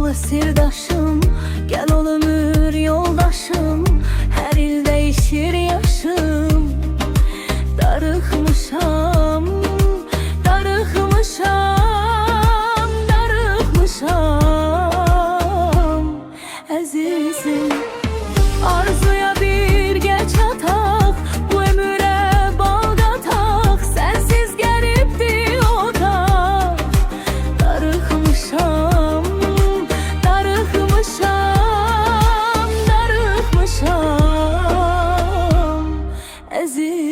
yolu sirdaşım, gel ol ömür yoldaşım. Her il değişir yaşım. Darıxmışam, darıxmışam, darıxmışam əzizim. Arzuya bir geç atak, bu ömüre bağdatak. Sensiz geripti o da. Darıxmışam, darıxmışam, darıxmışam əzizim.